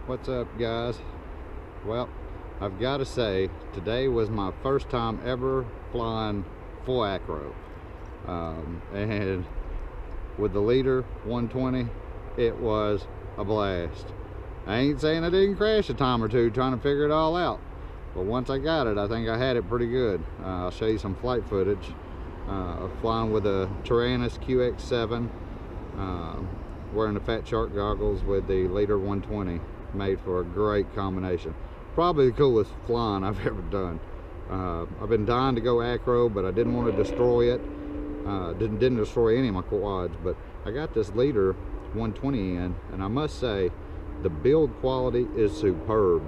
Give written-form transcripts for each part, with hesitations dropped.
What's up, guys? Well, I've got to say, today was my first time ever flying full acro, and with the leader 120, it was a blast. I ain't saying I didn't crash a time or two trying to figure it all out, but once I got it, I think I had it pretty good. I'll show you some flight footage flying with a Tyrannus QX7, wearing the Fat Shark goggles with the leader 120. Made for a great combination. Probably the coolest flying I've ever done. I've been dying to go acro, but I didn't want to destroy it. Didn't destroy any of my quads, but I got this leader 120 in, and I must say the build quality is superb.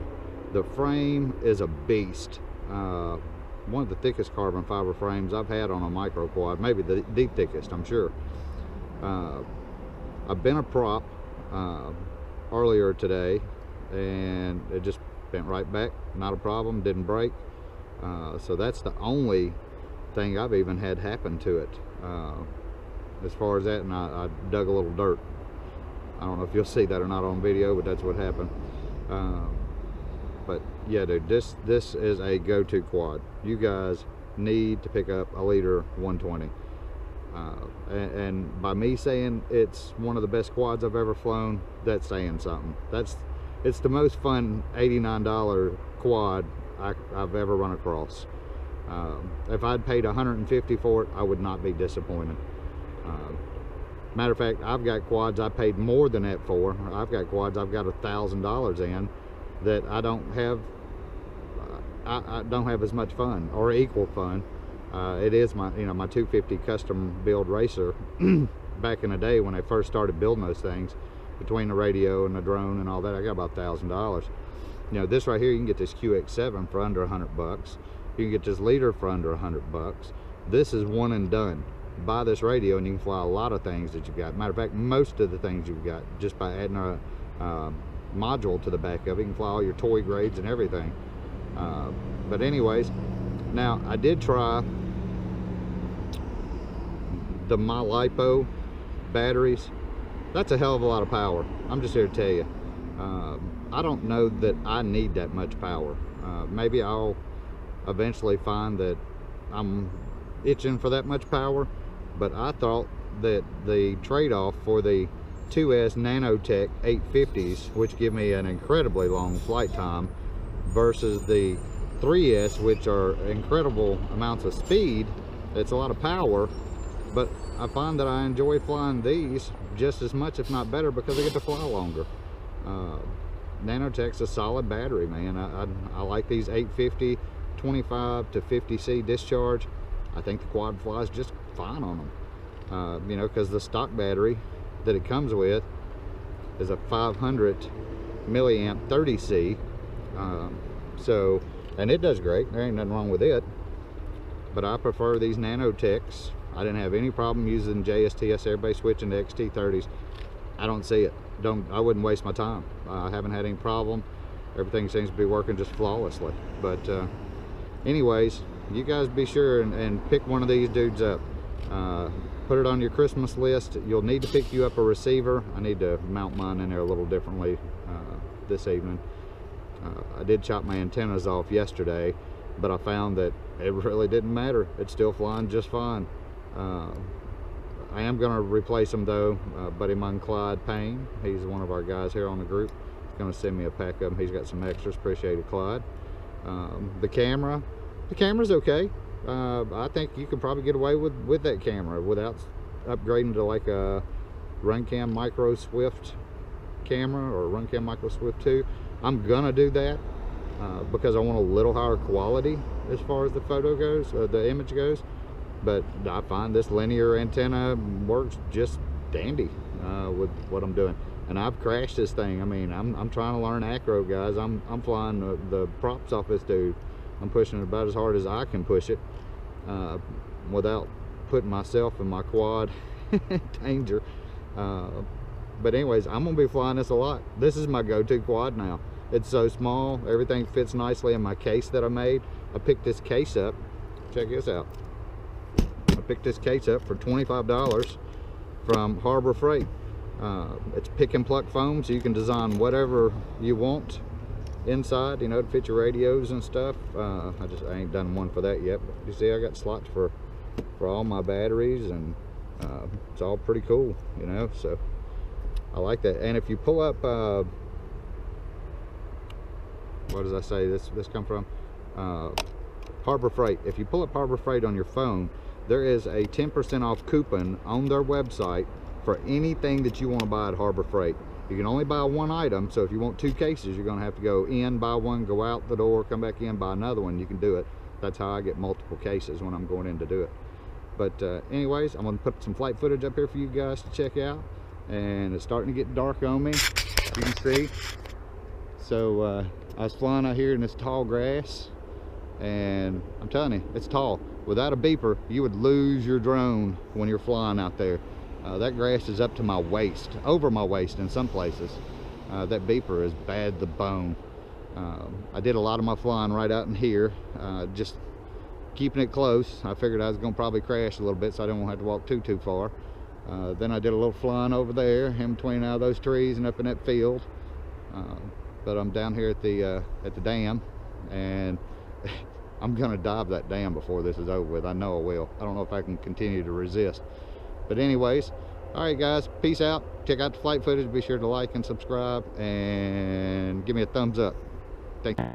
The frame is a beast. One of the thickest carbon fiber frames I've had on a micro quad, maybe the thickest, I'm sure. I've been a prop earlier today, and it just bent right back, not a problem, didn't break. So that's the only thing I've even had happen to it as far as that. And I dug a little dirt. I don't know if you'll see that or not on video, but that's what happened. But yeah, dude, this is a go-to quad. You guys need to pick up a leader 120. And by me saying it's one of the best quads I've ever flown, that's saying something. It's the most fun $89 quad I've ever run across. If I'd paid $150 for it, I would not be disappointed. Matter of fact, I've got quads I paid more than that for. I've got quads I've got $1,000 in that I don't have. I don't have as much fun or equal fun. It is my my 250 custom build racer. Back in the day when I first started building those things, between the radio and the drone and all that, I got about $1,000. This right here, you can get this QX7 for under $100. You can get this leader for under $100. This is one and done. Buy this radio and you can fly a lot of things that you've got. Matter of fact, most of the things you've got, just by adding a module to the back of it. You can fly all your toy grades and everything. But anyways, now I did try the My Lipo batteries. That's a hell of a lot of power. I'm just here to tell you, I don't know that I need that much power. Maybe I'll eventually find that I'm itching for that much power, but I thought that the trade-off for the 2S Nanotech 850s, which give me an incredibly long flight time, versus the 3S, which are incredible amounts of speed, it's a lot of power, but I find that I enjoy flying these just as much, if not better, because I get to fly longer. Nanotech's a solid battery, man. I like these 850 25 to 50C discharge. I think the quad flies just fine on them, because the stock battery that it comes with is a 500 milliamp 30C. And it does great. There ain't nothing wrong with it, but I prefer these Nanotechs. I didn't have any problem using JSTS airbase switching to XT30s. I don't see it. I wouldn't waste my time. I haven't had any problem. Everything seems to be working just flawlessly. But anyways, you guys be sure and pick one of these dudes up. Put it on your Christmas list. You'll need to pick you up a receiver. I need to mount mine in there a little differently this evening. I did chop my antennas off yesterday, but I found that it really didn't matter. It's still flying just fine. I am going to replace them though. Buddy of mine, Clyde Payne, he's one of our guys here on the group. He's going to send me a pack of them. He's got some extras. Appreciate it, Clyde. The camera's okay. I think you could probably get away with that camera without upgrading to like a Runcam Micro Swift camera or Runcam Micro Swift 2. I'm gonna do that because I want a little higher quality as far as the photo goes, the image goes. But I find this linear antenna works just dandy with what I'm doing. And I've crashed this thing. I mean, I'm trying to learn acro, guys. I'm flying the props off this dude. I'm pushing it about as hard as I can push it without putting myself and my quad in danger. But anyways, I'm gonna be flying this a lot. This is my go-to quad now. It's so small, everything fits nicely in my case that I made. I picked this case up. Check this out. I picked this case up for $25 from Harbor Freight. It's pick and pluck foam, so you can design whatever you want inside, you know, to fit your radios and stuff. I ain't done one for that yet, but you see I got slots for all my batteries, and it's all pretty cool, you know, so I like that. And if you pull up what does I say this come from, Harbor Freight. If you pull up Harbor Freight on your phone, there is a 10% off coupon on their website for anything that you want to buy at Harbor Freight. You can only buy one item, so if you want 2 cases, you're going to have to go in, buy one, go out the door, come back in, buy another one. You can do it. That's how I get multiple cases when I'm going in to do it. But anyways, I'm going to put some flight footage up here for you guys to check out. And it's starting to get dark on me, you can see. So I was flying out here in this tall grass, and I'm telling you, it's tall. Without a beeper, you would lose your drone when you're flying out there. That grass is up to my waist, over my waist in some places. That beeper is bad the bone. I did a lot of my flying right out in here, just keeping it close. I figured I was going to probably crash a little bit, so I didn't want to have to walk too far. Then I did a little flying over there, in between all those trees and up in that field. But I'm down here at the dam, and I'm gonna dive that dam before this is over with. I know I will. I don't know if I can continue to resist. But anyways, all right guys, peace out. Check out the flight footage. Be sure to like and subscribe and give me a thumbs up. Thank you.